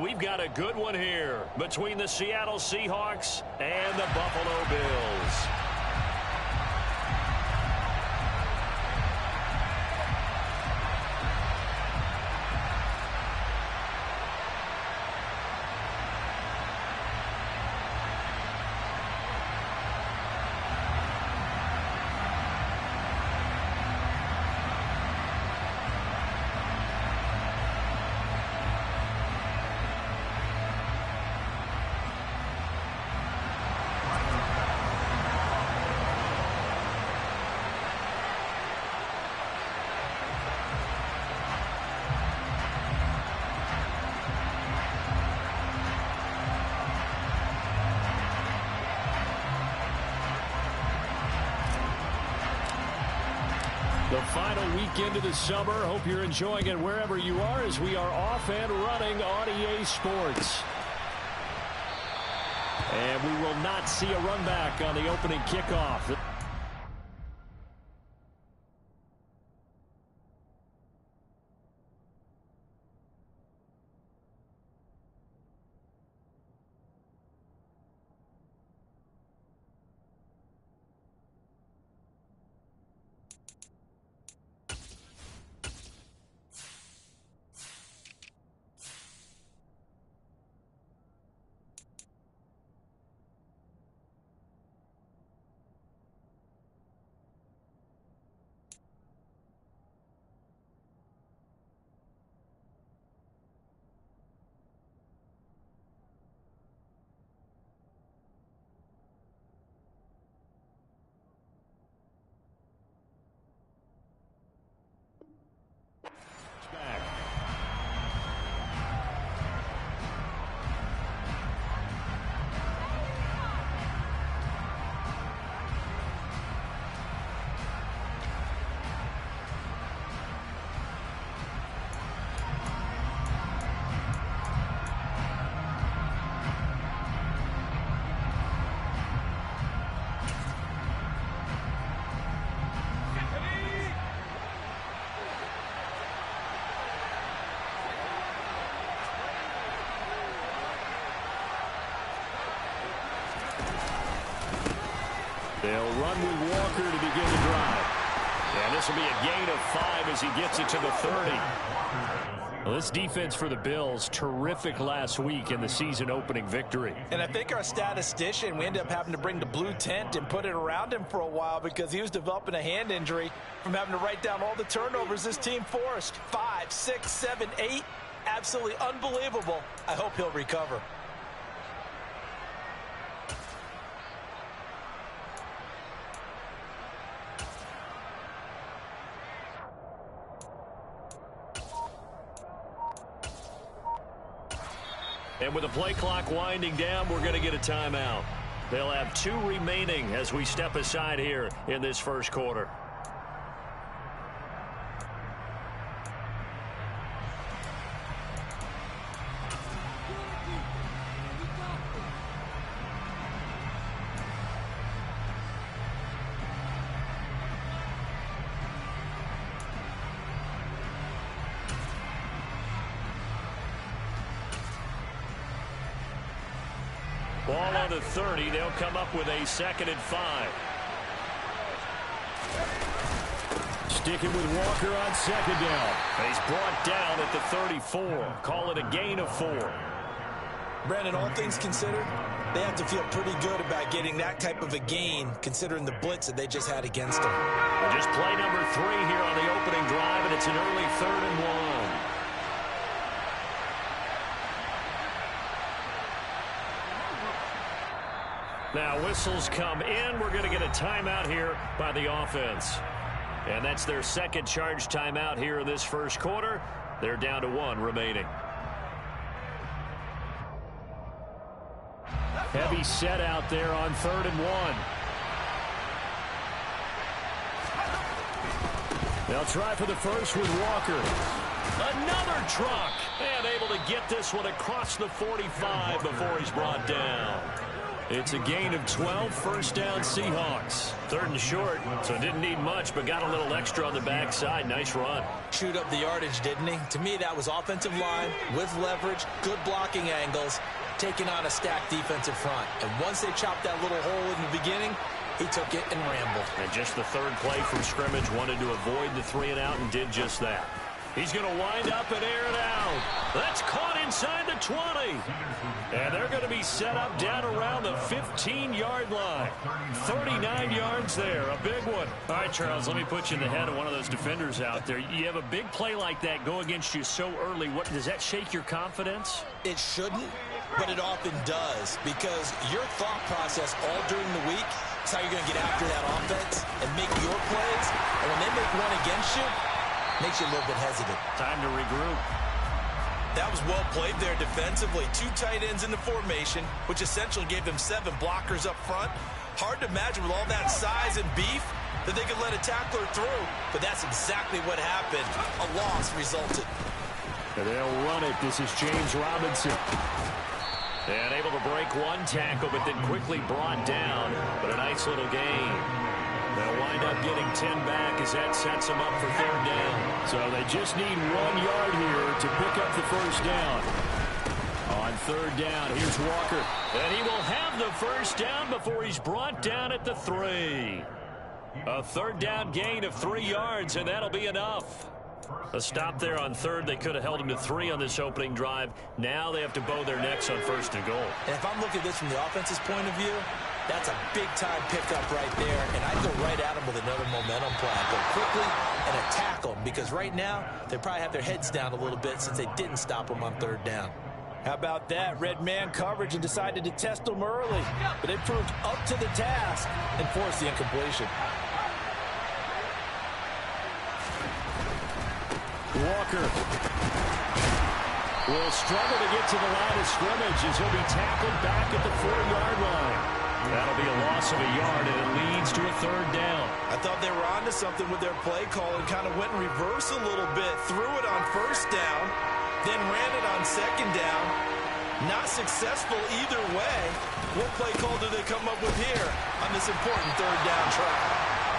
we've got a good one here between the Seattle Seahawks and the Buffalo Bills. The final weekend of the summer. Hope you're enjoying it wherever you are as we are off and running on EA Sports. And we will not see a run back on the opening kickoff. They'll run with Walker to begin the drive. And this will be a gain of 5 as he gets it to the 30. Well, this defense for the Bills, terrific last week in the season-opening victory. And I think our statistician, we ended up having to bring the blue tent and put it around him for a while because he was developing a hand injury from having to write down all the turnovers this team forced. 5, 6, 7, 8. Absolutely unbelievable. I hope he'll recover. And with the play clock winding down, we're going to get a timeout. They'll have 2 remaining as we step aside here in this first quarter. Ball on the 30. They'll come up with a 2nd and 5. Sticking with Walker on 2nd down. And he's brought down at the 34. Call it a gain of 4. Brandon, all things considered, they have to feel pretty good about getting that type of a gain considering the blitz that they just had against them. Just play number 3 here on the opening drive, and it's an early 3rd and 1. Now whistles come in. We're going to get a timeout here by the offense. And that's their 2nd charge timeout here in this first quarter. They're down to 1 remaining. Heavy set out there on 3rd and 1. They'll try for the first with Walker. Another truck. And able to get this one across the 45 before he's brought down. It's a gain of 12, first down Seahawks. Third and short, so didn't need much, but got a little extra on the backside. Nice run. Chewed up the yardage, didn't he? To me, that was offensive line with leverage, good blocking angles, taking on a stacked defensive front. And once they chopped that little hole in the beginning, he took it and rambled. And just the third play from scrimmage, wanted to avoid the 3 and out and did just that. He's going to wind up and air it out. That's caught inside the 20. And they're going to be set up down around the 15-yard line. 39 yards there, a big one. All right, Charles, let me put you in the head of one of those defenders out there. You have a big play like that go against you so early. What does that shake your confidence? It shouldn't, but it often does, because your thought process all during the week is how you're going to get after that offense and make your plays. And when they make one against you, makes you a little bit hesitant. Time to regroup. That was well played there defensively. 2 tight ends in the formation, which essentially gave them 7 blockers up front. Hard to imagine with all that size and beef that they could let a tackler through, but that's exactly what happened. A loss resulted. And they'll run it. This is James Robinson. And able to break 1 tackle, but then quickly brought down. But a nice little gain. They'll wind up getting 10 back as that sets them up for 3rd down. So they just need 1 yard here to pick up the first down. On 3rd down, here's Walker. And he will have the first down before he's brought down at the 3. A 3rd down gain of 3 yards, and that'll be enough. A stop there on 3rd. They could have held him to 3 on this opening drive. Now they have to bow their necks on 1st and goal. And if I'm looking at this from the offense's point of view, that's a big-time pickup right there, and I'd go right at him with another momentum play. Go quickly and attack them, because right now they probably have their heads down a little bit since they didn't stop them on 3rd down. How about that? Red man coverage and decided to test them early, but they proved up to the task and forced the incompletion. Walker will struggle to get to the line of scrimmage as he'll be tackled back at the 4-yard line. That'll be a loss of a yard, and it leads to a 3rd down. I thought they were onto something with their play call and kind of went in reverse a little bit. Threw it on 1st down, then ran it on 2nd down. Not successful either way. What play call do they come up with here on this important 3rd down try?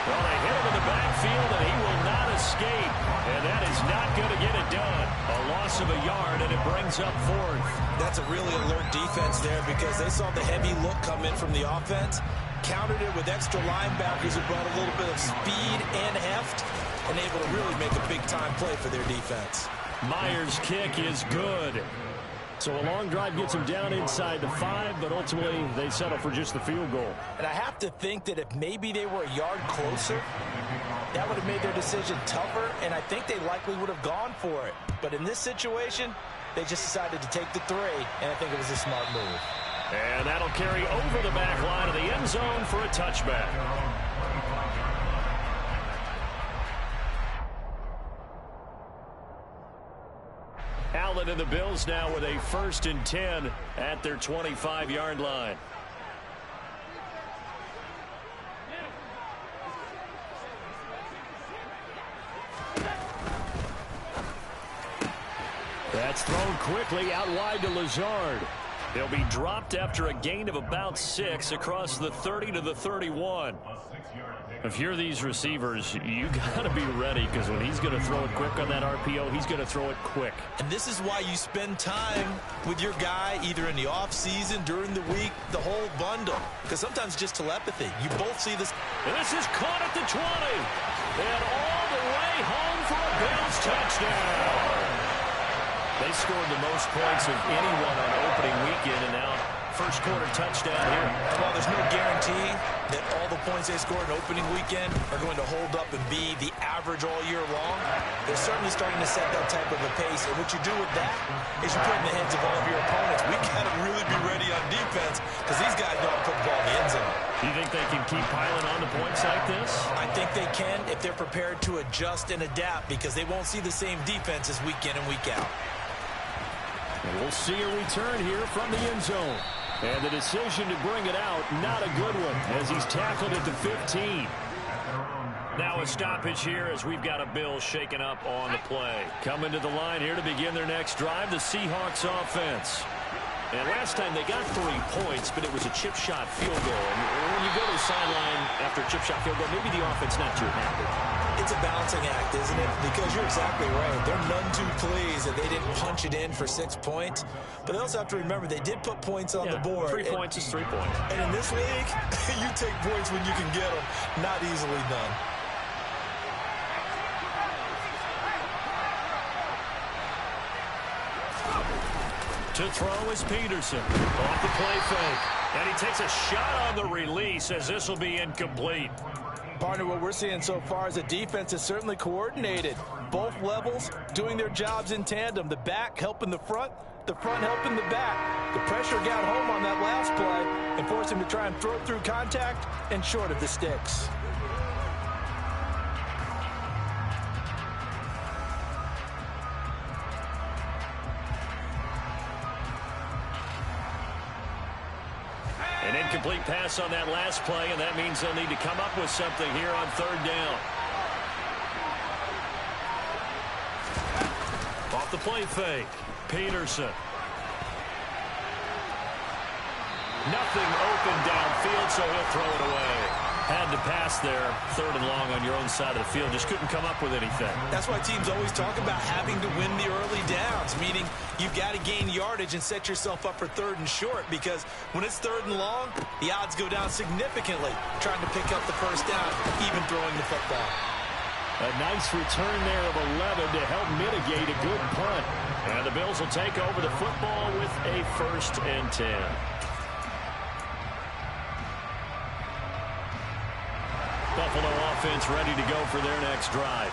Well, they hit him in the backfield, and he will not escape. And that is not going to get it done. A loss of a yard, and it brings up 4th. That's a really alert defense there, because they saw the heavy look come in from the offense, countered it with extra linebackers who brought a little bit of speed and heft, and able to really make a big-time play for their defense. Myers' kick is good. So a long drive gets him down inside the 5, but ultimately they settle for just the field goal. And I have to think that if maybe they were a yard closer, that would have made their decision tougher, and I think they likely would have gone for it. But in this situation, they just decided to take the 3, and I think it was a smart move. And that'll carry over the back line of the end zone for a touchback. Allen and the Bills now with a 1st and 10 at their 25-yard line. That's thrown quickly out wide to Lazard. They'll be dropped after a gain of about 6 across the 30 to the 31. If you're these receivers, you got to be ready, because when he's going to throw it quick on that RPO, he's going to throw it quick. And this is why you spend time with your guy either in the offseason, during the week, the whole bundle. Because sometimes just telepathy. You both see this. And this is caught at the 20. And all the way home for a Bills touchdown. They scored the most points of anyone on opening weekend, and now first quarter touchdown here. And while there's no guarantee that all the points they scored in opening weekend are going to hold up and be the average all year long, they're certainly starting to set that type of a pace. And what you do with that is you put in the heads of all of your opponents. We got to really be ready on defense, because these guys know how to put the ball in the end zone. Do you think they can keep piling on the points like this? I think they can if they're prepared to adjust and adapt, because they won't see the same defense as week in and week out. And we'll see a return here from the end zone. And the decision to bring it out, not a good one, as he's tackled at the 15. Now a stoppage here as we've got a Bills shaken up on the play. Coming to the line here to begin their next drive, the Seahawks offense. And last time they got 3 points, but it was a chip shot field goal. And when you go to the sideline after a chip shot field goal, maybe the offense not too happy. It's a balancing act, isn't it? Because you're exactly right. They're none too pleased that they didn't punch it in for 6 points. But they also have to remember they did put points on the board. 3 points is 3 points. And in this league, you take points when you can get them. Not easily done. To throw is Peterson. Off the play fake. And he takes a shot on the release as this will be incomplete. Partner, what we're seeing so far is the defense is certainly coordinated. Both levels doing their jobs in tandem. The back helping the front helping the back. The pressure got home on that last play and forced him to try and throw through contact and short of the sticks. An incomplete pass on that last play, and that means they'll need to come up with something here on 3rd down. Off the play fake, Peterson. Nothing open downfield, so he'll throw it away. Had to pass there, 3rd and long on your own side of the field. Just couldn't come up with anything. That's why teams always talk about having to win the early downs, meaning you've got to gain yardage and set yourself up for 3rd and short, because when it's 3rd and long, the odds go down significantly trying to pick up the first down, even throwing the football. A nice return there of 11 to help mitigate a good punt. And the Bills will take over the football with a 1st and 10. Buffalo offense ready to go for their next drive.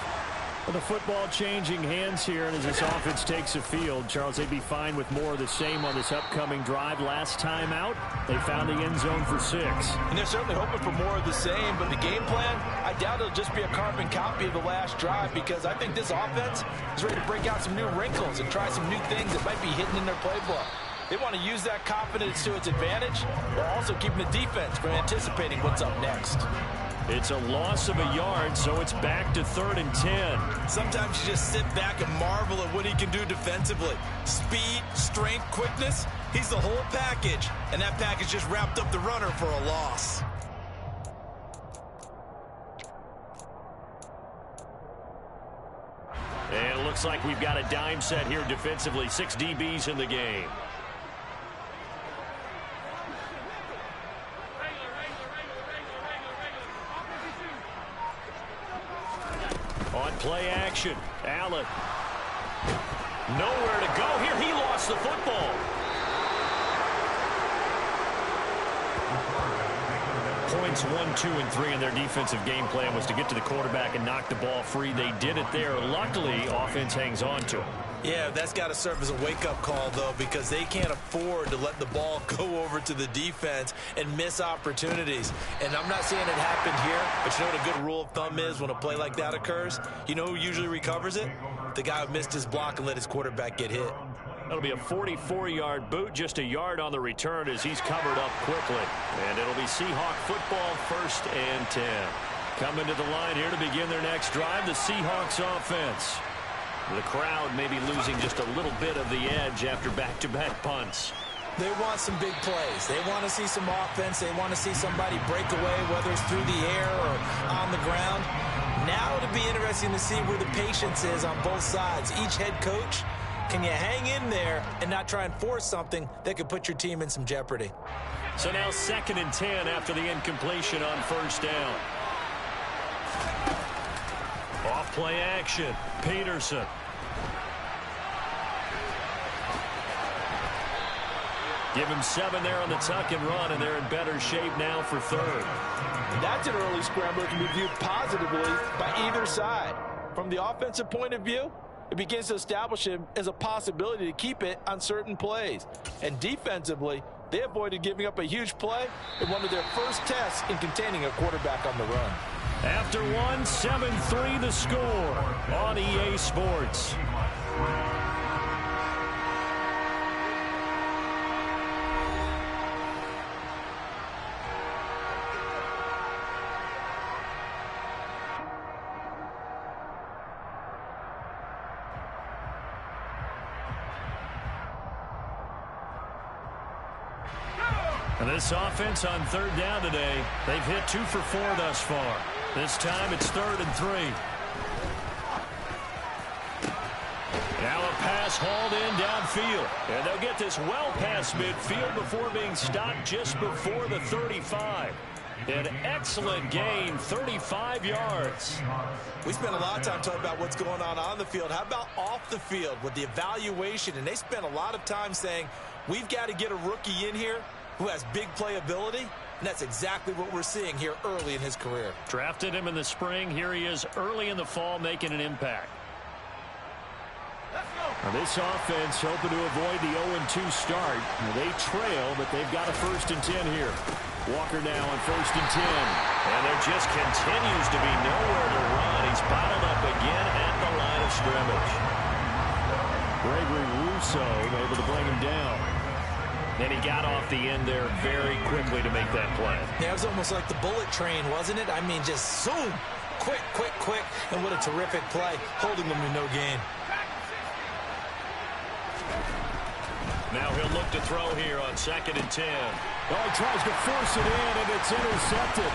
Well, the football changing hands here, and as this offense takes the field, Charles, they'd be fine with more of the same on this upcoming drive. Last time out, they found the end zone for 6. And they're certainly hoping for more of the same, but the game plan, I doubt it'll just be a carbon copy of the last drive, because I think this offense is ready to break out some new wrinkles and try some new things that might be hidden in their playbook. They want to use that confidence to its advantage, while also keeping the defense from anticipating what's up next. It's a loss of a yard, so it's back to 3rd and 10. Sometimes you just sit back and marvel at what he can do defensively. Speed, strength, quickness, he's the whole package. And that package just wrapped up the runner for a loss. And it looks like we've got a dime set here defensively. 6 DBs in the game. On play action, Allen. Nowhere to go here. He lost the football. Points 1, 2, and 3 in their defensive game plan was to get to the quarterback and knock the ball free. They did it there. Luckily, offense hangs on to it. Yeah, that's got to serve as a wake-up call, though, because they can't afford to let the ball go over to the defense and miss opportunities. And I'm not saying it happened here, but you know what a good rule of thumb is when a play like that occurs? You know who usually recovers it? The guy who missed his block and let his quarterback get hit. That'll be a 44-yard boot, just a yard on the return as he's covered up quickly. And it'll be Seahawk football, 1st and 10. Coming to the line here to begin their next drive, the Seahawks offense. The crowd maybe losing just a little bit of the edge after back-to-back punts. They want some big plays. They want to see some offense. They want to see somebody break away, whether it's through the air or on the ground. Now it'll be interesting to see where the patience is on both sides. Each head coach, can you hang in there and not try and force something that could put your team in some jeopardy? So now 2nd and 10 after the incompletion on 1st down. Off play action, Peterson. Give him 7 there on the tuck and run, and they're in better shape now for 3rd. That's an early scrambler that can be viewed positively by either side. From the offensive point of view, it begins to establish him as a possibility to keep it on certain plays. And defensively, they avoided giving up a huge play in one of their first tests in containing a quarterback on the run. After 1, 7-3 the score on EA Sports. And this offense on third down today, they've hit 2 for 4 thus far. This time it's 3rd and 3. Now a pass hauled in downfield. And they'll get this well past midfield before being stopped just before the 35. An excellent gain, 35 yards. We spent a lot of time talking about what's going on the field. How about off the field with the evaluation? And they spent a lot of time saying, we've got to get a rookie in here who has big playability. And that's exactly what we're seeing here early in his career. Drafted him in the spring. Here he is early in the fall making an impact. Now this offense hoping to avoid the 0-2 start. They trail, but they've got a 1st and 10 here. Walker now on 1st and 10. And there just continues to be nowhere to run. He's bottled up again at the line of scrimmage. Gregory Rousseau able to bring him down. And he got off the end there very quickly to make that play. Yeah, it was almost like the bullet train, wasn't it? I mean, just zoom. Quick, quick, quick. And what a terrific play, holding them to no gain. Now he'll look to throw here on 2nd and 10. Oh, he tries to force it in, and it's intercepted.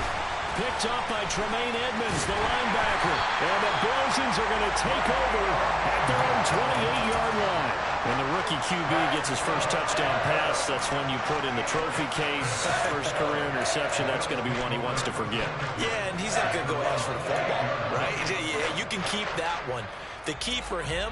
Picked off by Tremaine Edmonds, the linebacker. And the Bills are going to take over at their own 28-yard line. When the rookie QB gets his first touchdown pass, that's when you put in the trophy case. First career interception, that's going to be one he wants to forget. Yeah, and he's not going to go ask for the football, right? Yeah, you can keep that one. The key for him,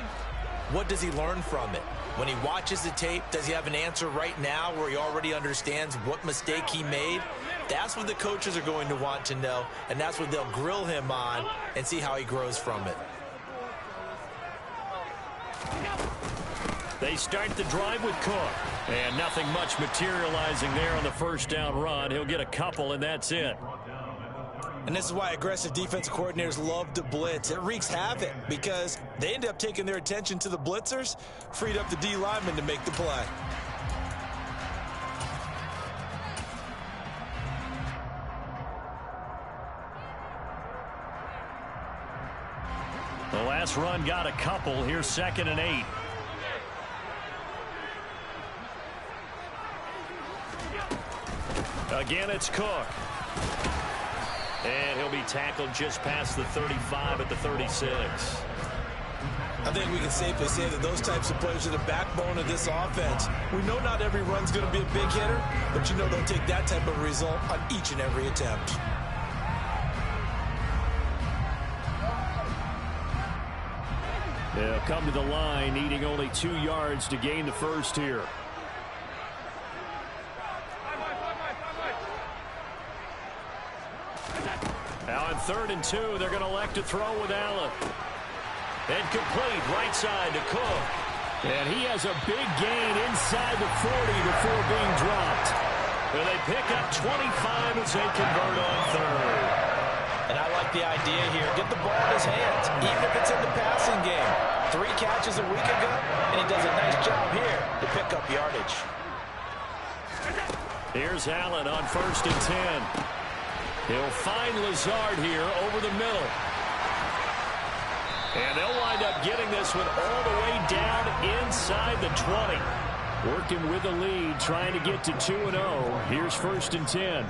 what does he learn from it? When he watches the tape, does he have an answer right now where he already understands what mistake he made? That's what the coaches are going to want to know, and that's what they'll grill him on and see how he grows from it. They start the drive with Cook. And nothing much materializing there on the 1st down run. He'll get a couple, and that's it. And this is why aggressive defensive coordinators love to blitz. It wreaks havoc because they end up taking their attention to the blitzers, freed up the D lineman to make the play. The last run got a couple. Here's 2nd and 8. Again, it's Cook. And he'll be tackled just past the 35 at the 36. I think we can safely say that those types of players are the backbone of this offense. We know not every run's going to be a big hitter, but you know they'll take that type of result on each and every attempt. They'll come to the line, needing only 2 yards to gain the first here. Now on 3rd and 2, they're going to elect to throw with Allen. And complete right side to Cook. And he has a big gain inside the 40 before being dropped. And they pick up 25 as they convert on 3rd. And I like the idea here. Get the ball in his hands, even if it's in the passing game. 3 catches a week ago, and he does a nice job here to pick up yardage. Here's Allen on 1st and 10. He'll find Lazard here over the middle. And they'll wind up getting this one all the way down inside the 20. Working with the lead, trying to get to 2-0. Here's 1st and 10.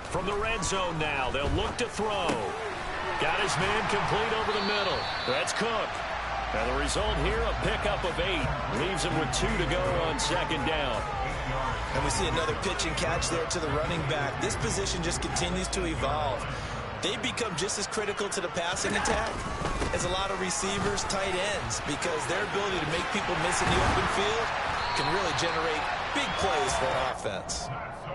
From the red zone now, they'll look to throw. Got his man complete over the middle. That's Cook. And the result here, a pickup of 8. Leaves him with 2 to go on 2nd down. And we see another pitch and catch there to the running back. This position just continues to evolve. They become just as critical to the passing attack as a lot of receivers, tight ends, because their ability to make people miss in the open field can really generate big plays for an offense.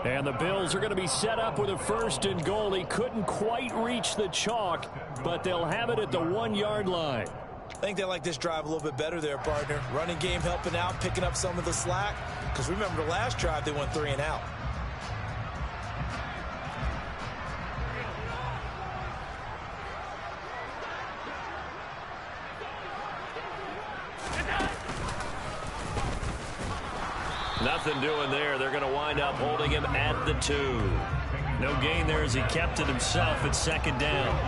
And the Bills are going to be set up with a 1st and goal. He couldn't quite reach the chalk, but they'll have it at the 1-yard line. I think they like this drive a little bit better there, partner. Running game helping out, picking up some of the slack. Because remember the last drive, they went 3 and out. nothing doing there. They're going to wind up holding him at the 2. No gain there as he kept it himself at second down.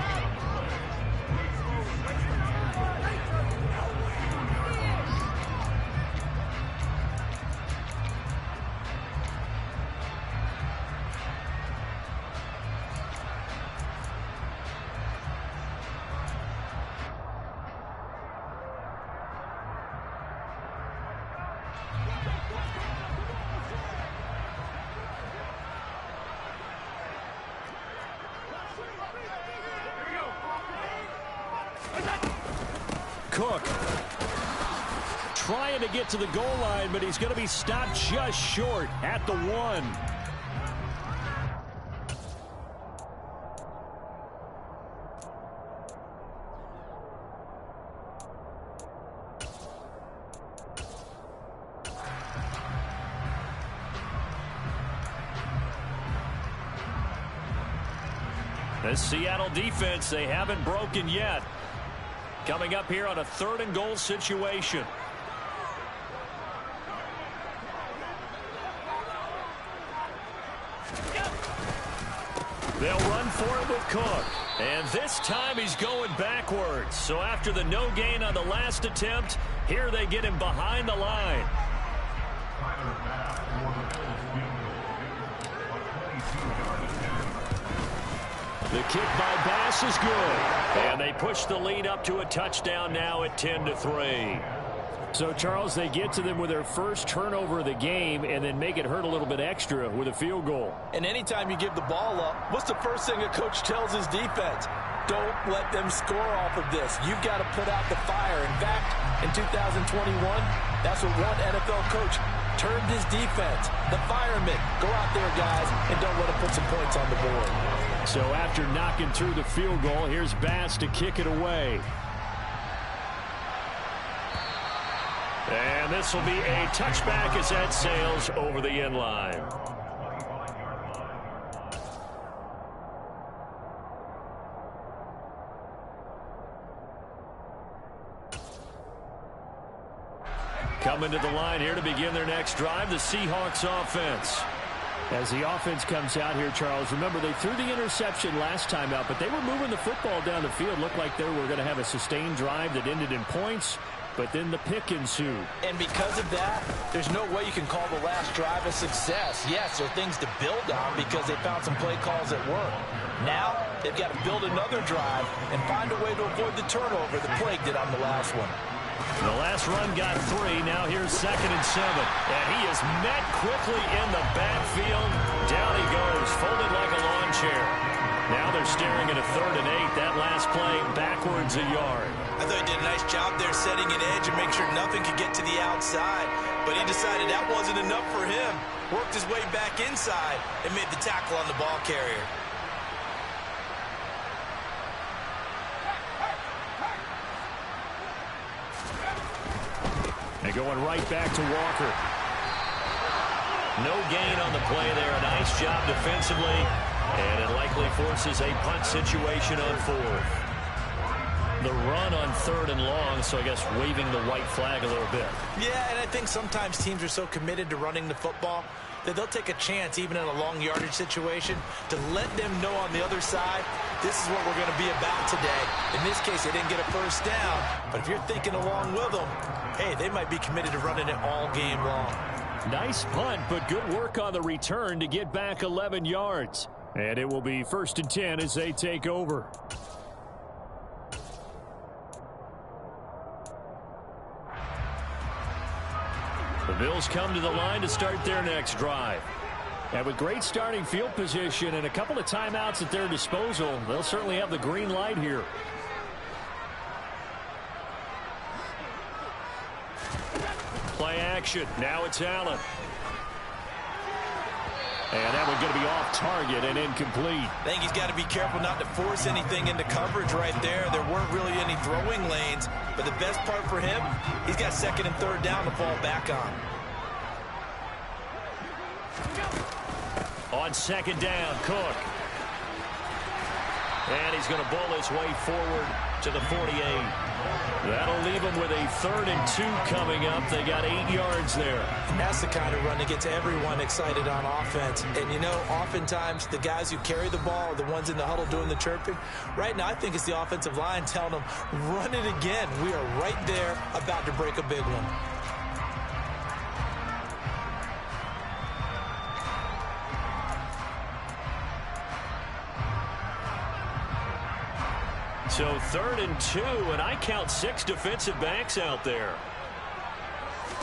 Cook trying to get to the goal line, but he's going to be stopped just short at the 1. The Seattle defense, they haven't broken yet. Coming up here on a 3rd and goal situation. They'll run for it with Cook. And this time he's going backwards. So after the no gain on the last attempt, here they get him behind the line. The kick by Bass is good. And they push the lead up to a touchdown now at 10-3. So, Charles, they get to them with their first turnover of the game and then make it hurt a little bit extra with a field goal. And anytime you give the ball up, what's the first thing a coach tells his defense? Don't let them score off of this. You've got to put out the fire. In fact, in 2021, that's what one NFL coach termed his defense. The firemen. Go out there, guys, and don't let them put some points on the board. So after knocking through the field goal, here's Bass to kick it away. And this will be a touchback as that sails over the end line. Coming to the line here to begin their next drive, the Seahawks offense. As the offense comes out here, Charles, remember they threw the interception last time out, but they were moving the football down the field. Looked like they were going to have a sustained drive that ended in points, but then the pick ensued. And because of that, there's no way you can call the last drive a success. Yes, there are things to build on because they found some play calls that work. Now, they've got to build another drive and find a way to avoid the turnover that plagued it on the last one. The last run got 3. Now here's 2nd and 7. And he is met quickly in the backfield. Down he goes, folded like a lawn chair. Now they're staring at a 3rd and 8. That last play backwards a yard. I thought he did a nice job there setting an edge and make sure nothing could get to the outside. But he decided that wasn't enough for him. Worked his way back inside and made the tackle on the ball carrier. And going right back to Walker. No gain on the play there. A nice job defensively. And it likely forces a punt situation on 4th. The run on 3rd and long, so I guess waving the white flag a little bit. Yeah, and I think sometimes teams are so committed to running the football that they'll take a chance, even in a long yardage situation, to let them know on the other side, this is what we're going to be about today. In this case, they didn't get a first down, but if you're thinking along with them, hey, they might be committed to running it all game long. Nice punt, but good work on the return to get back 11 yards. And it will be 1st and 10 as they take over. The Bills come to the line to start their next drive. And with great starting field position and a couple of timeouts at their disposal, they'll certainly have the green light here. Play action. Now it's Allen. And that one's going to be off target and incomplete. I think he's got to be careful not to force anything into coverage right there. There weren't really any throwing lanes, but the best part for him, he's got 2nd and 3rd down to fall back on. On 2nd down, Cook. And he's going to bull his way forward to the 48. That'll leave them with a 3rd and 2 coming up. They got 8 yards there. And that's the kind of run that gets everyone excited on offense. And, you know, oftentimes the guys who carry the ball are the ones in the huddle doing the chirping. Right now, I think it's the offensive line telling them, run it again. We are right there about to break a big one. So 3rd and 2, and I count 6 defensive backs out there.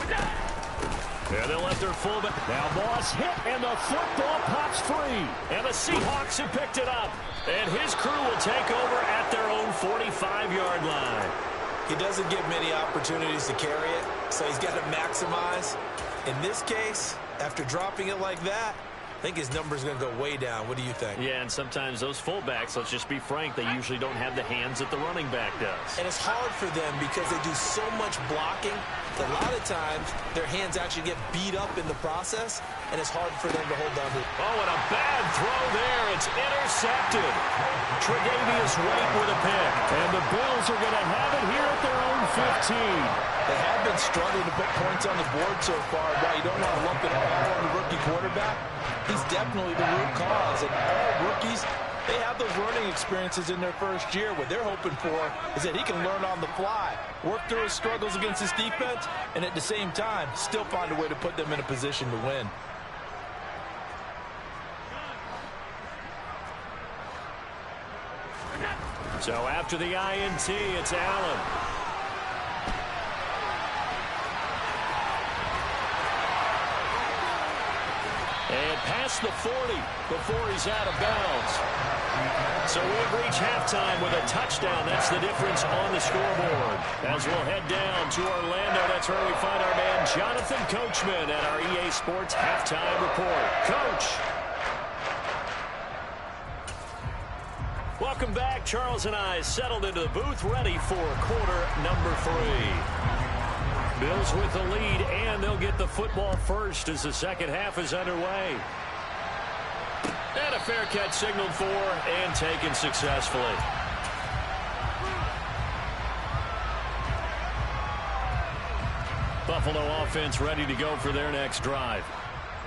Yeah, they left their fullback. Now Moss hit, and the football pops free. And the Seahawks have picked it up. And his crew will take over at their own 45-yard line. He doesn't get many opportunities to carry it, so he's got to maximize. In this case, after dropping it like that, I think his number's going to go way down. What do you think? Yeah, and sometimes those fullbacks, let's just be frank, they usually don't have the hands that the running back does. And it's hard for them because they do so much blocking. A lot of times, their hands actually get beat up in the process, and it's hard for them to hold on to. Oh, and a bad throw there. It's intercepted. Tre'Davious White with a pick. And the Bills are going to have it here at their own 15. They have been struggling to put points on the board so far. While you don't want to lump it all on the rookie quarterback, he's definitely the root cause. And all rookies, they have those learning experiences in their first year. What they're hoping for is that he can learn on the fly, work through his struggles against his defense, and at the same time, still find a way to put them in a position to win. So after the INT, it's Allen. And past the 40 before he's out of bounds. So we've reached halftime with a touchdown. That's the difference on the scoreboard. As we'll head down to Orlando, that's where we find our man Jonathan Coachman at our EA Sports Halftime Report. Coach. Welcome back. Charles and I settled into the booth, ready for quarter number 3. Bills with the lead, and they'll get the football first as the second half is underway. And a fair catch signaled for and taken successfully. Buffalo offense ready to go for their next drive.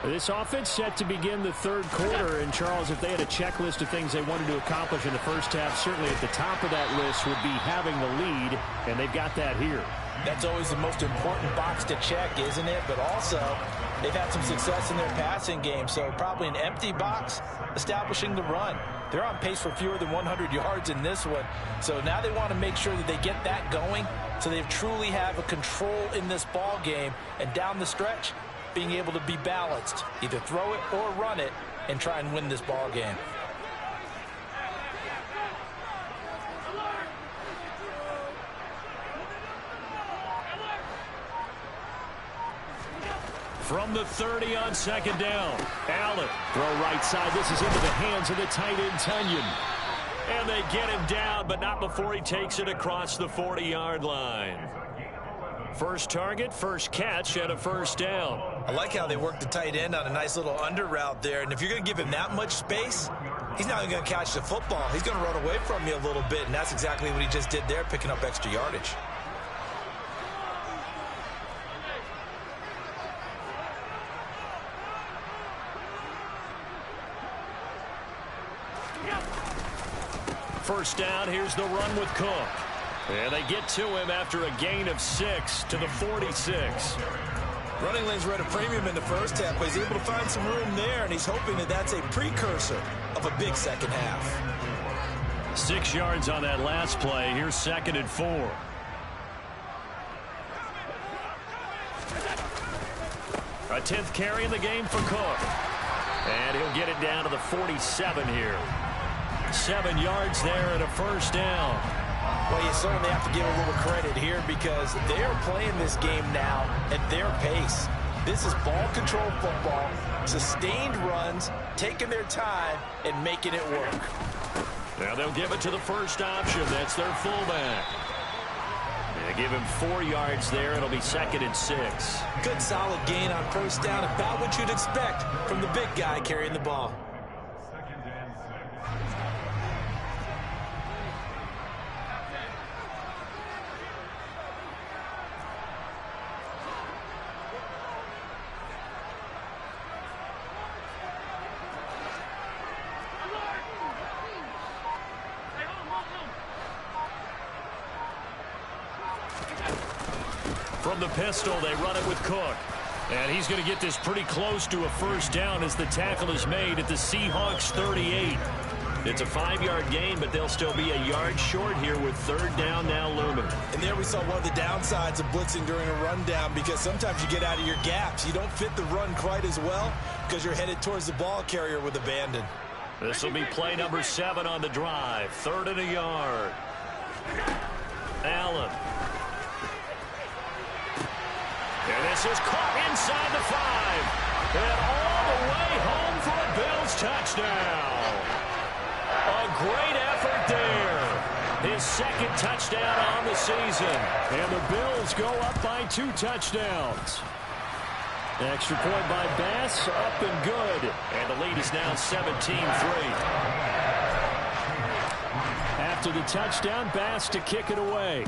This offense set to begin the 3rd quarter, and Charles, if they had a checklist of things they wanted to accomplish in the first half, certainly at the top of that list would be having the lead, and they've got that here. That's always the most important box to check, isn't it? But also, they've had some success in their passing game, so probably an empty box establishing the run. They're on pace for fewer than 100 yards in this one, so now they want to make sure that they get that going so they truly have a control in this ball game, and down the stretch, being able to be balanced, either throw it or run it, and try and win this ball game. From the 30 on 2nd down. Allen, throw right side. This is into the hands of the tight end, Tunyon. And they get him down, but not before he takes it across the 40-yard line. First target, first catch, and a first down. I like how they work the tight end on a nice little under route there. And if you're going to give him that much space, he's not even going to catch the football. He's going to run away from you a little bit, and that's exactly what he just did there, picking up extra yardage. First down, here's the run with Cook. And they get to him after a gain of 6 to the 46. Running lanes were at a premium in the first half, but he's able to find some room there, and he's hoping that that's a precursor of a big second half. 6 yards on that last play. Here's 2nd and 4. A 10th carry in the game for Cook. And he'll get it down to the 47 here. 7 yards there and a first down. Well, you certainly have to give a little credit here because they're playing this game now at their pace. This is ball control football, sustained runs, taking their time, and making it work. Now they'll give it to the first option. That's their fullback. They give him 4 yards there. It'll be 2nd and 6. Good solid gain on first down, about what you'd expect from the big guy carrying the ball. from the pistol. They run it with Cook. And he's going to get this pretty close to a first down as the tackle is made at the Seahawks 38. It's a 5-yard gain, but they'll still be a yard short here with third down now looming. And there we saw one of the downsides of blitzing during a rundown, because sometimes you get out of your gaps. You don't fit the run quite as well because you're headed towards the ball carrier with abandon. This will be play number 7 on the drive. 3rd and a yard. Allen. And this is caught inside the 5. And all the way home for a Bills touchdown. A great effort there. His second touchdown on the season. And the Bills go up by 2 touchdowns. Extra point by Bass, up and good. And the lead is now 17-3. After the touchdown, Bass to kick it away.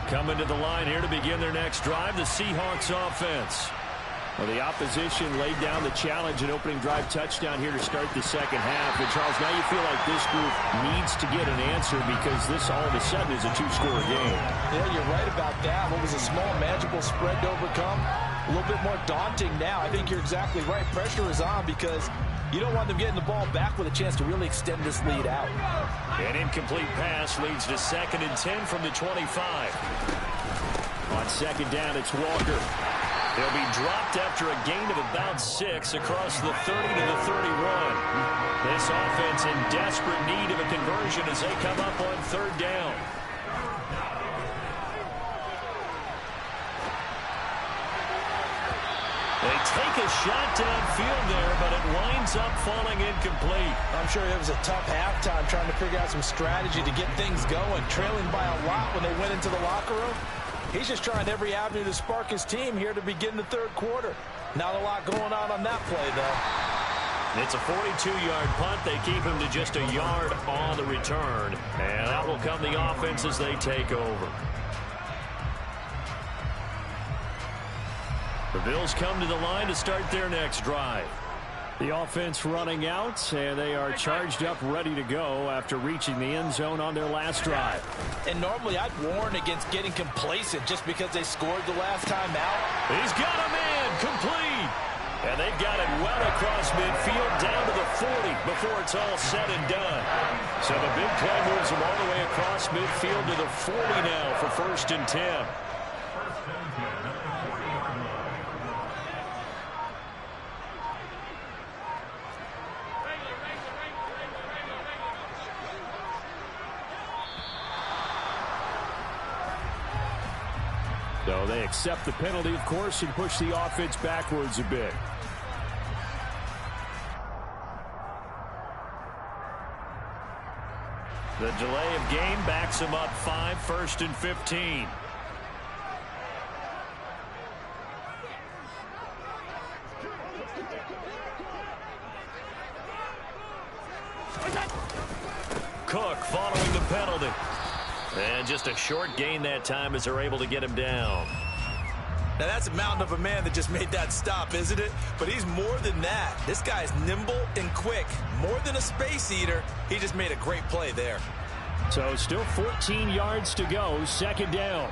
Coming to the line here to begin their next drive, the Seahawks offense. Well, the opposition laid down the challenge and opening drive touchdown here to start the second half. And, Charles, now you feel like this group needs to get an answer because this all of a sudden is a 2-score game. Yeah, you're right about that. What was a small, manageable spread to overcome? A little bit more daunting now. I think you're exactly right. Pressure is on because you don't want them getting the ball back with a chance to really extend this lead out. An incomplete pass leads to 2nd and 10 from the 25. On second down, it's Walker. They'll be dropped after a gain of about 6 across the 30 to the 31. This offense in desperate need of a conversion as they come up on 3rd down. They take a shot downfield there, but it winds up falling incomplete. I'm sure it was a tough halftime trying to figure out some strategy to get things going, trailing by a lot when they went into the locker room. He's just trying every avenue to spark his team here to begin the 3rd quarter. Not a lot going on that play, though. It's a 42-yard punt. They keep him to just a yard on the return. And out will come the offense as they take over. The Bills come to the line to start their next drive. The offense running out, and they are charged up, ready to go after reaching the end zone on their last drive. And normally I'd warn against getting complacent just because they scored the last time out. He's got a man complete. And they've got it well across midfield down to the 40 before it's all said and done. So the big play moves them all the way across midfield to the 40 now for 1st and 10. So they accept the penalty, of course, and push the offense backwards a bit. The delay of game backs him up 5, 1st and 15. Cook following the penalty. And just a short gain that time as they're able to get him down. Now that's a mountain of a man that just made that stop, isn't it? But he's more than that. This guy's nimble and quick. More than a space eater. He just made a great play there. So still 14 yards to go. 2nd down.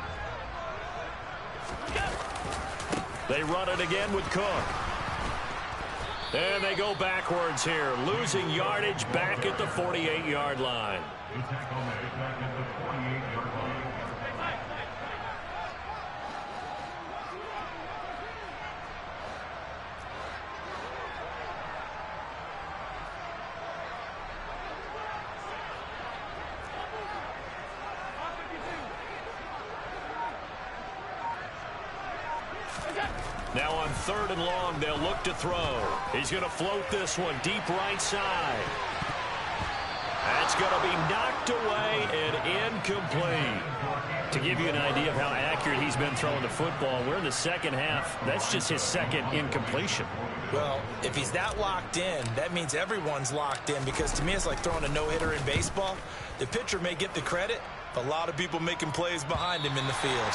They run it again with Cook. And they go backwards here, losing yardage back at the 48-yard line. Now on 3rd and long, they'll look to throw. He's going to float this one deep right side. That's going to be knocked away and incomplete. To give you an idea of how accurate he's been throwing the football, we're in the second half. That's just his 2nd incompletion. Well, if he's that locked in, that means everyone's locked in, because to me it's like throwing a no-hitter in baseball. The pitcher may get the credit, A lot of people making plays behind him in the field.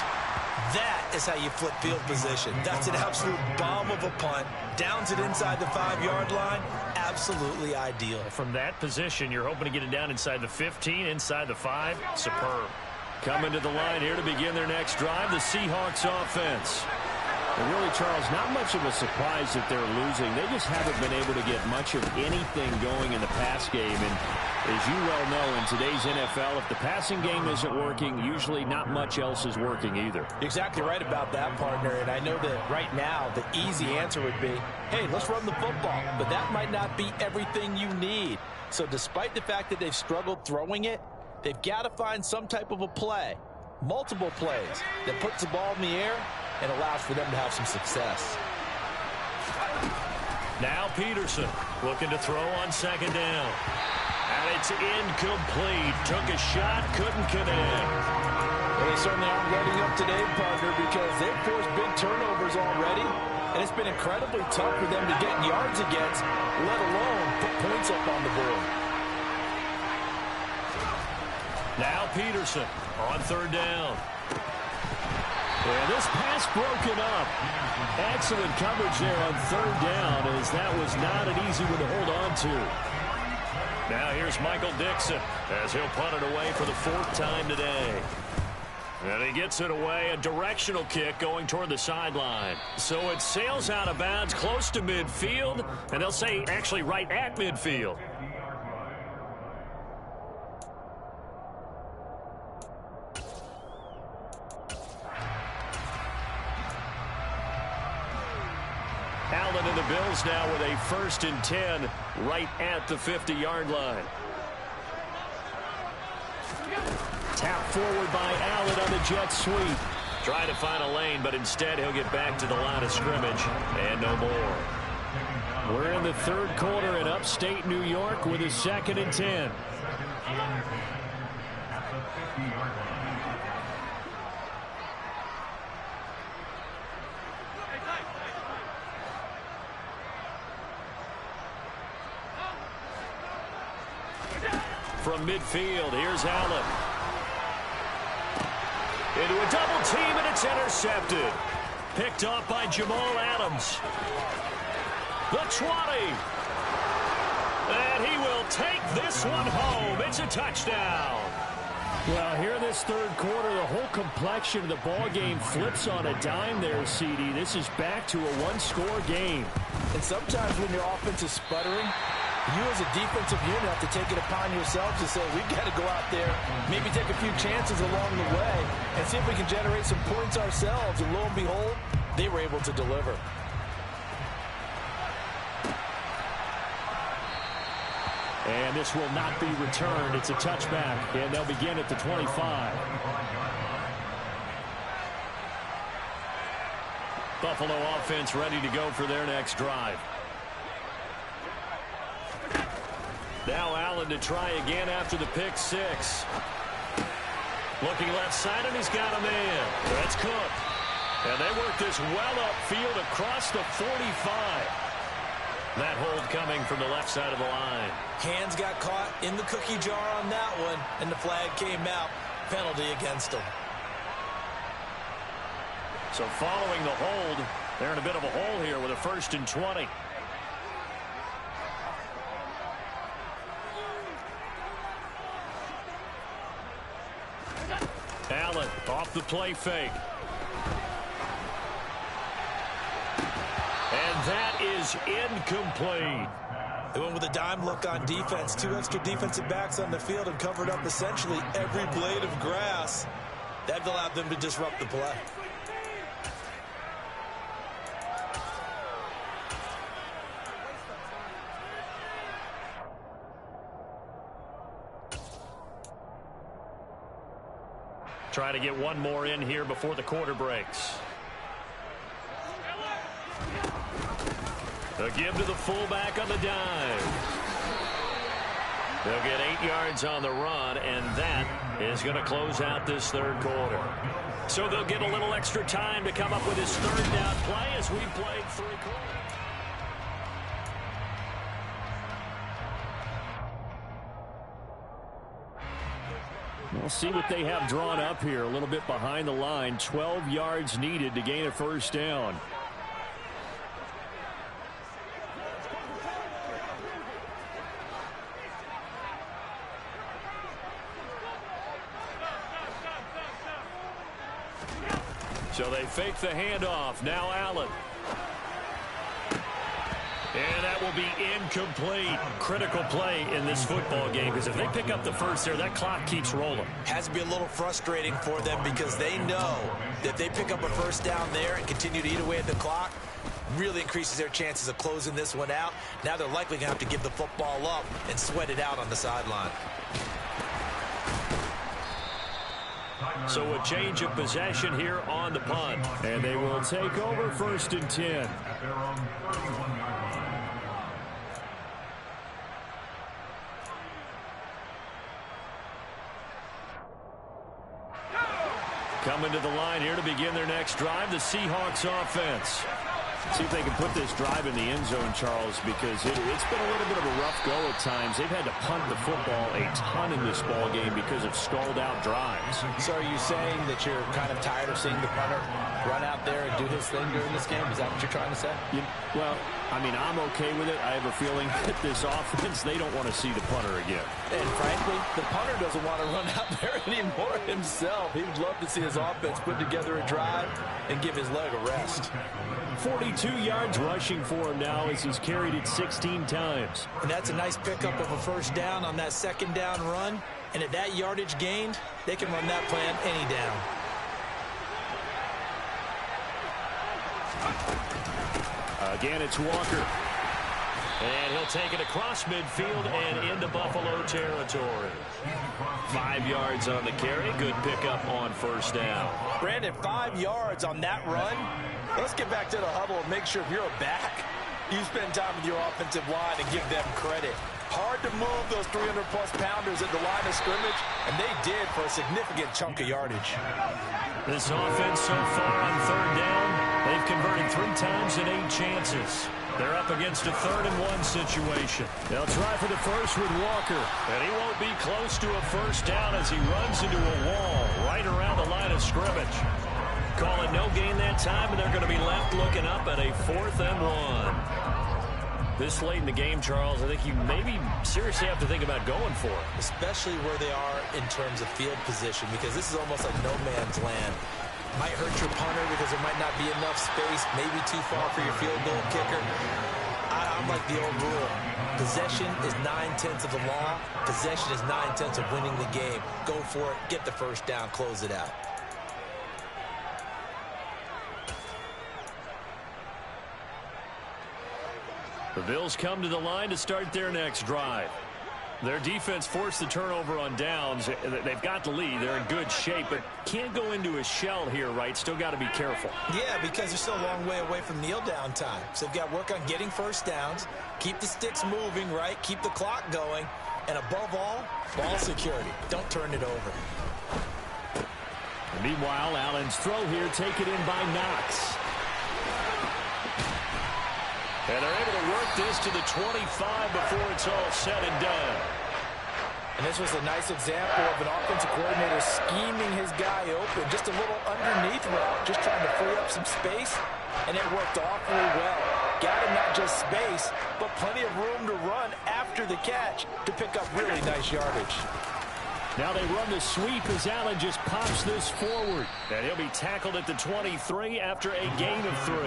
That is how you flip field position. That's an absolute bomb of a punt. Downs it inside the 5-yard line. Absolutely ideal. From that position, you're hoping to get it down inside the 15, inside the 5. Superb. Coming to the line here to begin their next drive, the Seahawks offense. And really, Charles, not much of a surprise that they're losing. They just haven't been able to get much of anything going in the pass game. And as you well know, in today's NFL, if the passing game isn't working, usually not much else is working either. You're exactly right about that, partner. And I know that right now the easy answer would be, hey, let's run the football. But that might not be everything you need. So despite the fact that they've struggled throwing it, they've got to find some type of a play, multiple plays, that puts the ball in the air and allows for them to have some success. Now Peterson looking to throw on second down. And it's incomplete. Took a shot, couldn't connect. Well, they certainly aren't letting up today, partner, because they've forced big turnovers already, and it's been incredibly tough for them to get yards against, let alone put points up on the board. Now Peterson on third down. And this pass broken up. Excellent coverage there on third down, as that was not an easy one to hold on to. Now here's Michael Dixon as he'll punt it away for the 4th time today. And he gets it away, a directional kick going toward the sideline. So it sails out of bounds close to midfield, and they'll say actually right at midfield. Allen and the Bills now with a 1st and 10 right at the 50-yard line. Tap forward by Allen on the jet sweep. Trying to find a lane, but instead he'll get back to the line of scrimmage and no more. We're in the 3rd quarter in upstate New York with a 2nd and 10. From midfield, here's Allen. Into a double team, and it's intercepted. Picked off by Jamal Adams. The 20. And he will take this one home. It's a touchdown. Well, here in this 3rd quarter, the whole complexion of the ball game flips on a dime there, CD. This is back to a 1-score game. And sometimes when your offense is sputtering, you as a defensive unit have to take it upon yourselves to say, we've got to go out there, maybe take a few chances along the way, and see if we can generate some points ourselves. And lo and behold, they were able to deliver. And this will not be returned. It's a touchback, and they'll begin at the 25. Buffalo offense ready to go for their next drive. Now Allen to try again after the pick 6. Looking left side, and he's got a man. That's Cook. And they work this well upfield across the 45. That hold coming from the left side of the line. Hands got caught in the cookie jar on that one, and the flag came out. Penalty against them. So following the hold, they're in a bit of a hole here with a 1st and 20. Allen off the play fake. And that is incomplete. They went with a dime look on defense. 2 extra defensive backs on the field and covered up essentially every blade of grass. That allowed them to disrupt the play. Try to get one more in here before the quarter breaks. A give to the fullback on the dive. They'll get 8 yards on the run, and that is going to close out this 3rd quarter. So they'll get a little extra time to come up with his 3rd down play as we played 3 quarters. We'll see what they have drawn up here. A little bit behind the line. 12 yards needed to gain a first down. So they fake the handoff. Now Allen. And that will be incomplete. Critical play in this football game, because if they pick up the first there, that clock keeps rolling. Has to be a little frustrating for them, because they know that if they pick up a first down there and continue to eat away at the clock, really increases their chances of closing this one out. Now they're likely going to have to give the football up and sweat it out on the sideline. So a change of possession here on the punt. And they will take over 1st and 10. Coming to the line here to begin their next drive, the Seahawks offense. See if they can put this drive in the end zone, Charles, because it's been a little bit of a rough go at times. They've had to punt the football a ton in this ball game because of stalled-out drives. So are you saying that you're kind of tired of seeing the punter run out there and do his thing during this game? Is that what you're trying to say? Well, I mean, I'm okay with it. I have a feeling that this offense, they don't want to see the punter again. And frankly, the punter doesn't want to run out there anymore himself. He would love to see his offense put together a drive and give his leg a rest. 42 yards rushing for him now as he's carried it 16 times. And that's a nice pickup of a first down on that second down run. And at that yardage gained, they can run that plan any down. Again, it's Walker. And he'll take it across midfield and into Buffalo territory. 5 yards on the carry. Good pickup on first down. Brandon, 5 yards on that run. Let's get back to the huddle and make sure if you're a back, you spend time with your offensive line and give them credit. Hard to move those 300-plus pounders at the line of scrimmage, and they did for a significant chunk of yardage. This offense so far on third down, they've converted 3 times in 8 chances. They're up against a 3rd-and-1 situation. They'll try for the first with Walker. And he won't be close to a first down as he runs into a wall right around the line of scrimmage. Call it no gain that time, and they're going to be left looking up at a 4th-and-1. This late in the game, Charles, I think you maybe seriously have to think about going for it. Especially where they are in terms of field position, because this is almost like no man's land. Might hurt your punter because there might not be enough space, maybe too far for your field goal kicker. I'm like the old rule. Possession is 9/10 of the law. Possession is 9/10 of winning the game. Go for it, get the first down, close it out. The Bills come to the line to start their next drive. Their defense forced the turnover on downs. They've got the lead. They're in good shape, but can't go into a shell here, right? Still got to be careful. Yeah, because they're still a long way away from kneel down time. So they've got to work on getting first downs, keep the sticks moving, right? Keep the clock going, and above all, ball security. Don't turn it over. Meanwhile, Allen's throw here taken in by Knox. And they're able to work this to the 25 before it's all said and done. And this was a nice example of an offensive coordinator scheming his guy open. Just a little underneath route, just trying to free up some space, and it worked awfully well. Got him not just space, but plenty of room to run after the catch to pick up really nice yardage. Now they run the sweep as Allen just pops this forward. And he'll be tackled at the 23 after a gain of 3.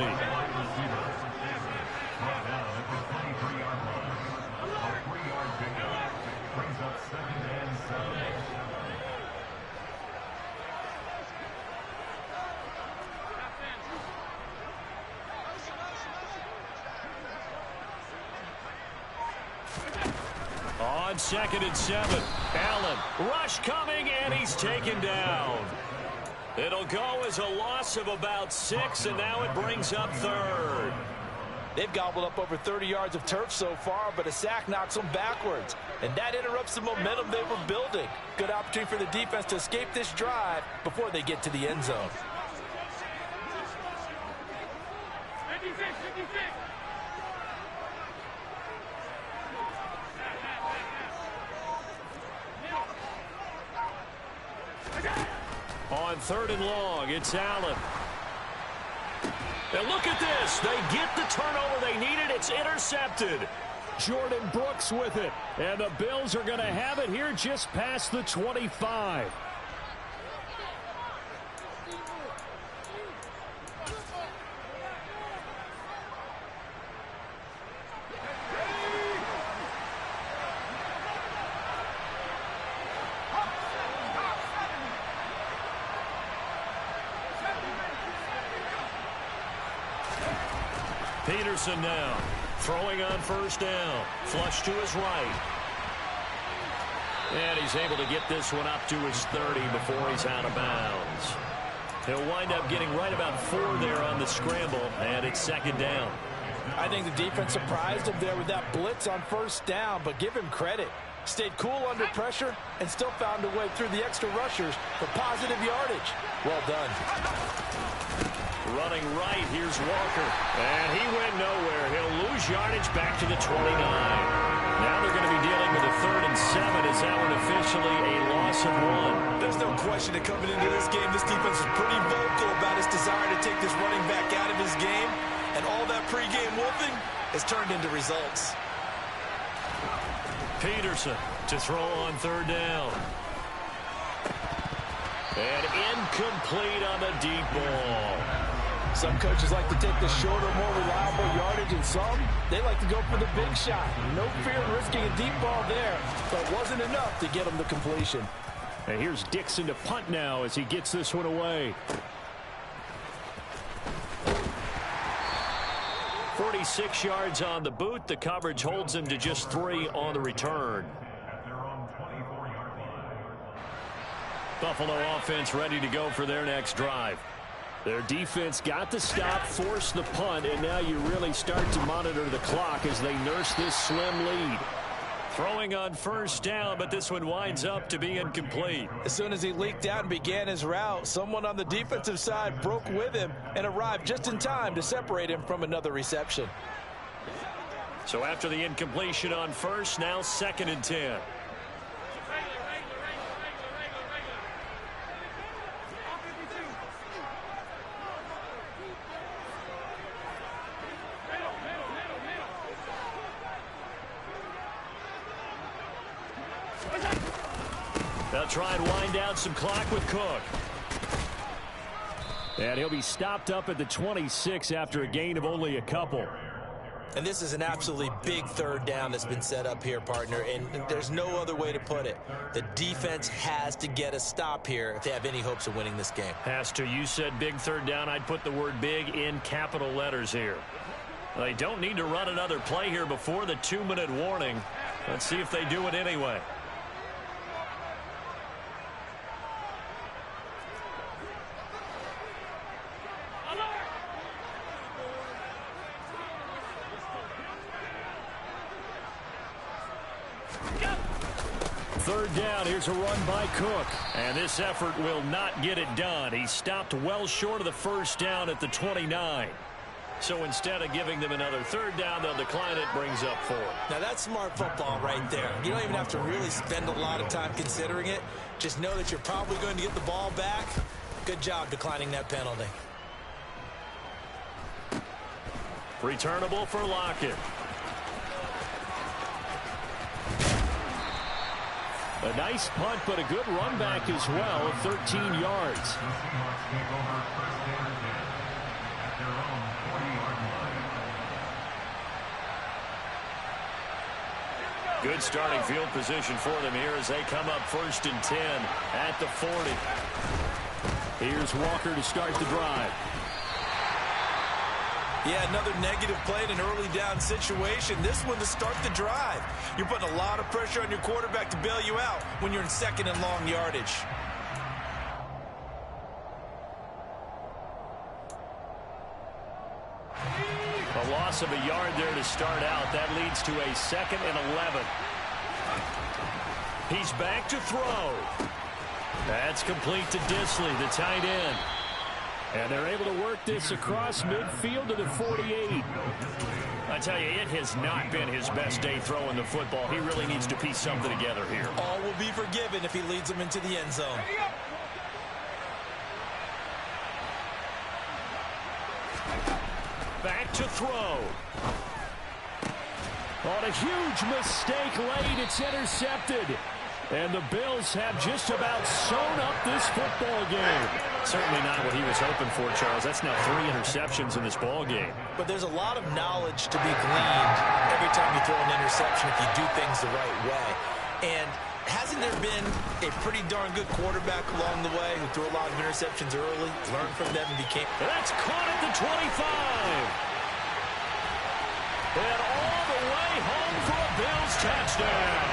On 2nd and 7, Allen, rush coming, and he's taken down. It'll go as a loss of about 6, and now it brings up 3rd. They've gobbled up over 30 yards of turf so far, but a sack knocks them backwards. And that interrupts the momentum they were building. Good opportunity for the defense to escape this drive before they get to the end zone. on 3rd and long. It's Allen. And look at this. They get the turnover they needed. It's intercepted. Jordan Brooks with it. And the Bills are going to have it here just past the 25. Peterson now throwing on 1st down. Flush to his right. And he's able to get this one up to his 30 before he's out of bounds. He'll wind up getting right about 4 there on the scramble, and it's 2nd down. I think the defense surprised him there with that blitz on 1st down, but give him credit. Stayed cool under pressure and still found a way through the extra rushers for positive yardage. Well done. Running right, here's Walker. And he went nowhere. He'll lose yardage back to the 29. Now they're going to be dealing with a 3rd and 7 as that one officially a loss of 1. There's no question that coming into this game, this defense was pretty vocal about its desire to take this running back out of his game. And all that pregame wolfing has turned into results. Peterson to throw on 3rd down. And incomplete on the deep ball. Some coaches like to take the shorter, more reliable yardage, and some, they like to go for the big shot. No fear in risking a deep ball there, but it wasn't enough to get him the completion. And here's Dixon to punt now as he gets this one away. 46 yards on the boot. The coverage holds him to just 3 on the return. Buffalo offense ready to go for their next drive. Their defense got the stop, forced the punt, and now you really start to monitor the clock as they nurse this slim lead. Throwing on 1st down, but this one winds up to be incomplete. As soon as he leaked out and began his route, someone on the defensive side broke with him and arrived just in time to separate him from another reception. So after the incompletion on 1st, now 2nd and 10. They'll try and wind down some clock with Cook. And he'll be stopped up at the 26 after a gain of only a couple. And this is an absolutely big 3rd down that's been set up here, partner, and there's no other way to put it. The defense has to get a stop here if they have any hopes of winning this game. Has to. You said big 3rd down. I'd put the word big in capital letters here. They don't need to run another play here before the 2-minute warning. Let's see if they do it anyway. Third down, here's a run by Cook. And this effort will not get it done. He stopped well short of the 1st down at the 29. So instead of giving them another 3rd down, they'll decline it, brings up 4. Now that's smart football right there. You don't even have to really spend a lot of time considering it. Just know that you're probably going to get the ball back. Good job declining that penalty. Returnable for Lockett. A nice punt, but a good run back as well, 13 yards. Good starting field position for them here as they come up 1st and 10 at the 40. Here's Walker to start the drive. Yeah, another negative play in an early down situation. This one to start the drive. You're putting a lot of pressure on your quarterback to bail you out when you're in 2nd and long yardage. A loss of a yard there to start out. That leads to a 2nd and 11. He's back to throw. That's complete to Disley, the tight end. And they're able to work this across midfield to the 48. I tell you, it has not been his best day throwing the football. He really needs to piece something together here. All will be forgiven if he leads them into the end zone. Back to throw. On a huge mistake late, it's intercepted. And the Bills have just about sewn up this football game. Certainly not what he was hoping for, Charles. That's now 3 interceptions in this ball game. But there's a lot of knowledge to be gleaned every time you throw an interception if you do things the right way. And hasn't there been a pretty darn good quarterback along the way who threw a lot of interceptions early, learned from them, and became... That's caught at the 25. And all the way home for a Bills touchdown.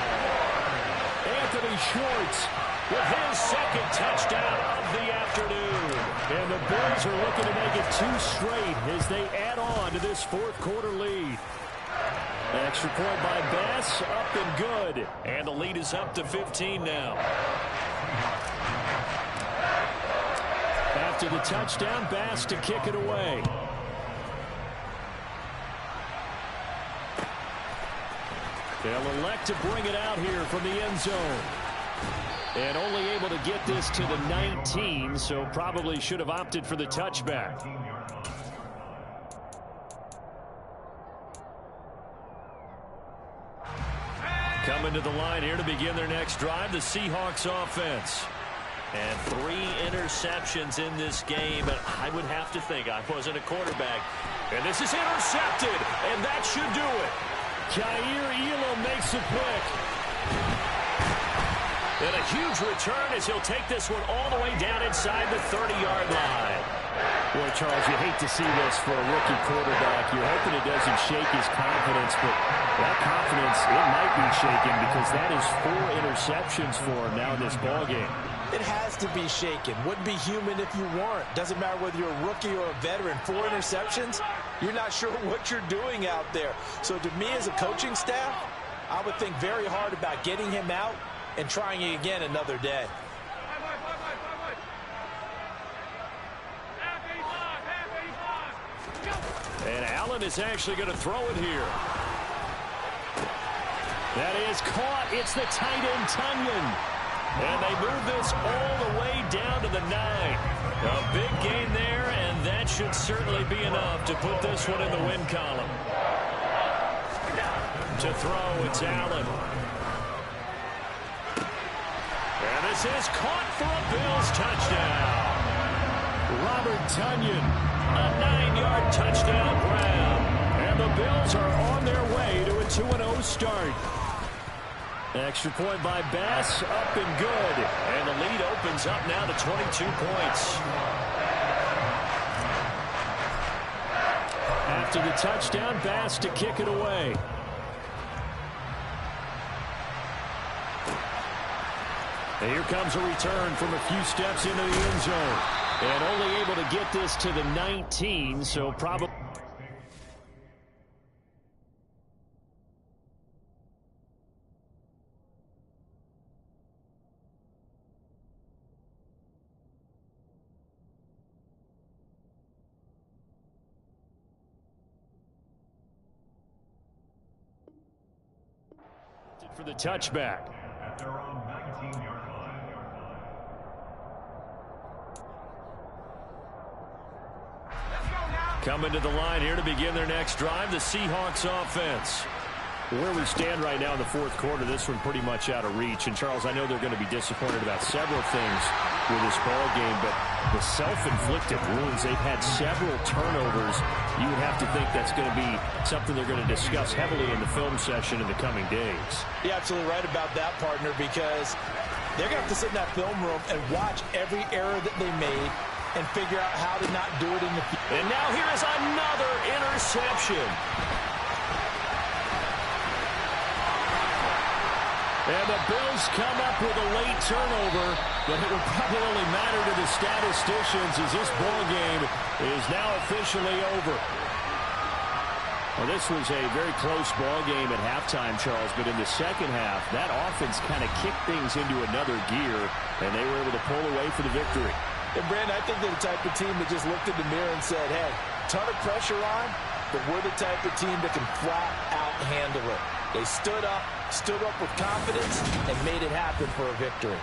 Anthony Schwartz with his second touchdown of the afternoon. And the Bills are looking to make it 2 straight as they add on to this fourth quarter lead. Extra point by Bass, up and good. And the lead is up to 15 now. After the touchdown, Bass to kick it away. They'll elect to bring it out here from the end zone. And only able to get this to the 19, so probably should have opted for the touchback. Coming to the line here to begin their next drive, the Seahawks offense. And 3 interceptions in this game, and I would have to think I wasn't a quarterback. And this is intercepted, and that should do it. Jair Elam makes a pick. And a huge return as he'll take this one all the way down inside the 30-yard line. Boy, Charles, you hate to see this for a rookie quarterback. You're hoping it doesn't shake his confidence, but that confidence, it might be shaken because that is 4 interceptions for him now in this ballgame. It has to be shaken. Wouldn't be human if you weren't. Doesn't matter whether you're a rookie or a veteran. 4 interceptions, you're not sure what you're doing out there. So to me as a coaching staff, I would think very hard about getting him out and trying it again another day. And Allen is actually going to throw it here. That is caught. It's the tight end, Tunyon. And they move this all the way down to the 9. A big gain there, and that should certainly be enough to put this one in the win column. To throw, it's Allen. And this is caught for a Bills touchdown. Robert Tunyon, a 9-yard touchdown grab. And the Bills are on their way to a 2-0 start. Extra point by Bass, up and good. And the lead opens up now to 22 points. After the touchdown, Bass to kick it away. And here comes a return from a few steps into the end zone. And only able to get this to the 19, so probably... for the touchback. At their own 19-yard line. Coming to the line here to begin their next drive, the Seahawks offense. Where we stand right now in the fourth quarter, this one pretty much out of reach. And, Charles, I know they're going to be disappointed about several things with this ball game, but the self-inflicted wounds, they've had several turnovers. You would have to think that's going to be something they're going to discuss heavily in the film session in the coming days. You're absolutely right about that, partner, because they're going to have to sit in that film room and watch every error that they made and figure out how to not do it in the future. And now here is another interception. And the Bills come up with a late turnover, but it will probably only matter to the statisticians as this ball game is now officially over. Well, this was a very close ball game at halftime, Charles, but in the second half, that offense kind of kicked things into another gear, and they were able to pull away for the victory. And, Brandon, I think they're the type of team that just looked in the mirror and said, hey, ton of pressure on, but we're the type of team that can flat out handle it. They stood up with confidence, and made it happen for a victory.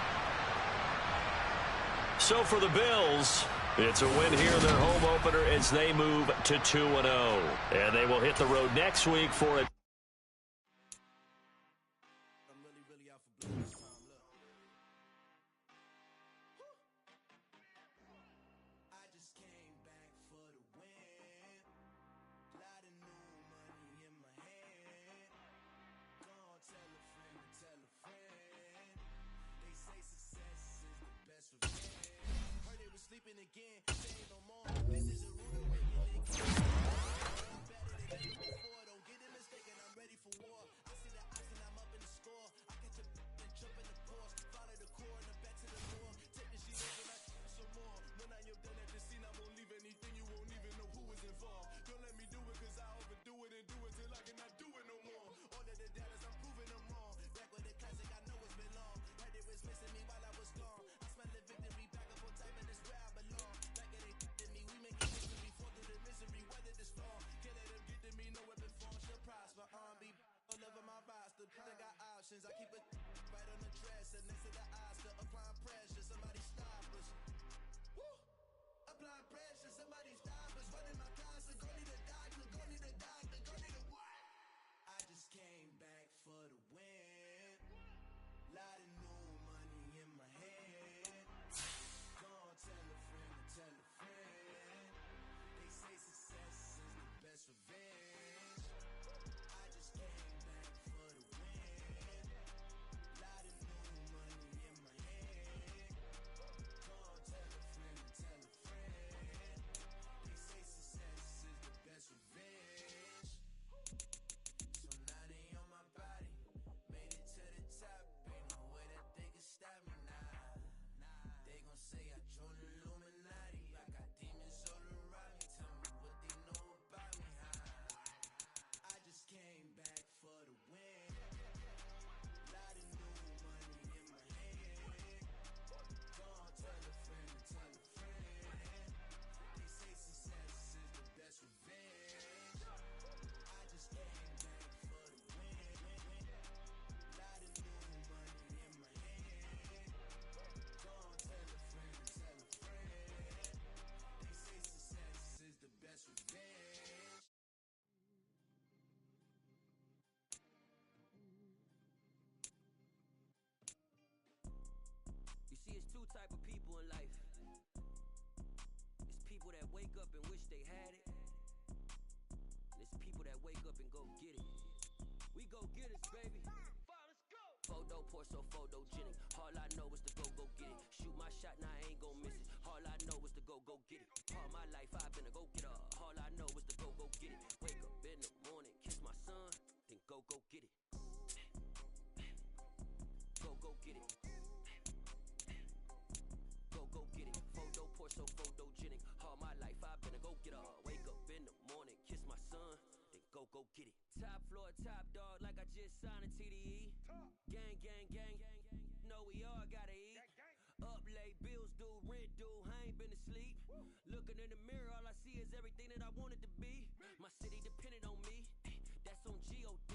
So for the Bills, It's a win here in their home opener as they move to 2-0. And they will hit the road next week for it. I keep it right on the dresser next to the Oscar. Applying pressure, somebody stop us. Woo! Applying pressure, somebody stop us. Running my closet, go need a doctor, go need a doctor, go need a what? I just came back for the win. Lot of new money in my hand. Gonna tell a friend to tell a friend. They say success is the best revenge. I just came back for the win. Lot of new money in my hand. Gonna tell a friend to tell a friend. They say success is the best revenge. So now they on my body. Made it to the top. Ain't no way that they can stop me now. They gon' say I joined the Illuminati. I got demons all around me. Tell me what they know about me, huh? I just came back for the win. Lot of new money in my hand. Gonna tell a friend to tell a friend. They say success is the best revenge. I just came back for the win. Lot of new money in my hand. Gonna tell a friend to tell a friend. They say success is the best revenge. You see, it's two type of people in life. It's people that wake up and wish they had it. And it's people that wake up and go get it. We go get it, baby. Photo, Porso, photogenic. All I know is to go get it. Shoot my shot, now I ain't gon' miss it. All I know is to go get it. All my life I've been a go getter. All I know is to go get it. Wake up in the morning, kiss my son, then go get it. Go get it. Go get it. Photo, Porso, photogenic. All my life I've been a go getter. Wake up in the morning, kiss my son, then go get it. Top floor, top dog, like I just signed a TDE. Gang, gang, gang, know we all gotta eat. Up late, bills due, rent due, I ain't been asleep. Looking in the mirror, all I see is everything that I wanted to be. My city depended on me, that's on G.O.D.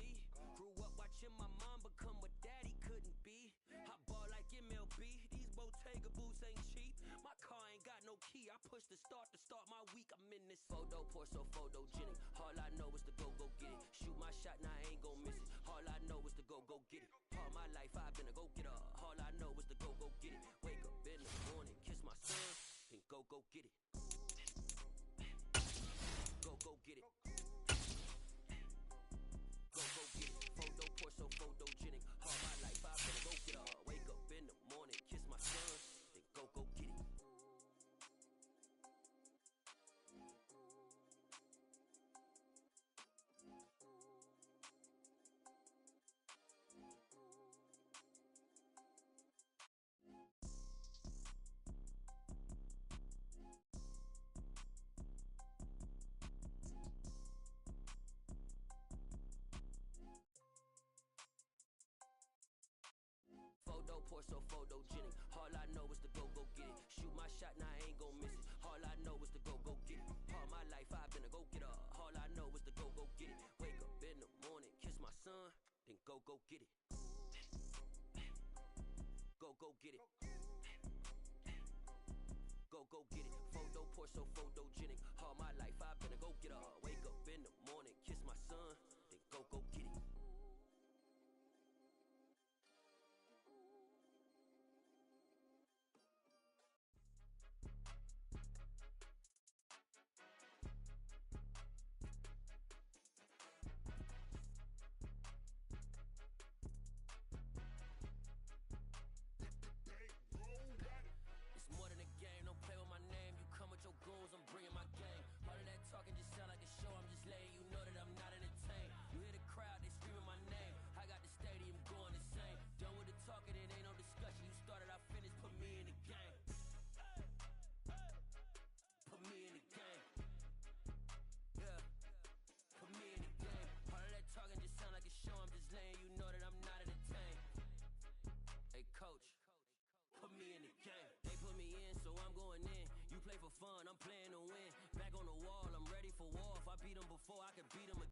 Grew up watching my mom become what daddy couldn't be. I ball like MLB, these Bottega boots ain't cheap. My car ain't got no key, I push the start to start my week. I'm in this photo, Porso, photogenic. All I know is to go get it. Shoot my shot, now I ain't gon' miss it. All I know is to go get it. All my life I've been a go getter. All I know is to go get it. Wake up in the morning, kiss my son, then go get it. Go get it. Go get it. Photo, Porso, photogenic. All my life I've been a go getter. Wake up in the morning, kiss my son, then go get it. Photo, Porso, photogenic. All I know is to go get it. Shoot my shot, now I ain't gon' miss it. All I know is to go get it. All my life I've been a go getter. All I know is to go get it. Wake up in the morning, kiss my son, then go get it. Go get it. Go get it. Photo, photo, pour so photogenic. All my life I've been a go-getter. Wake up in the morning, kiss my son, then go get it. It's more than a game, don't play with my name. You come with your goons, I'm bringing my game. All of that talking just sound like a show, I'm just letting you know that I'm not entertained. You hear the crowd, they screaming my name. I got the stadium going insane. Done with the talking, it ain't no discussion. You started, I finished, put me in the game. Put me in the game. Yeah, put me in the game. All of that talking just sound like a show, I'm just letting you know that I'm not entertained. Hey coach, put me in the game. They put me in, so I'm going in. You play for fun, I'm playing to win. Back on the wall, I'm ready for war. If I beat them before, I can beat them again.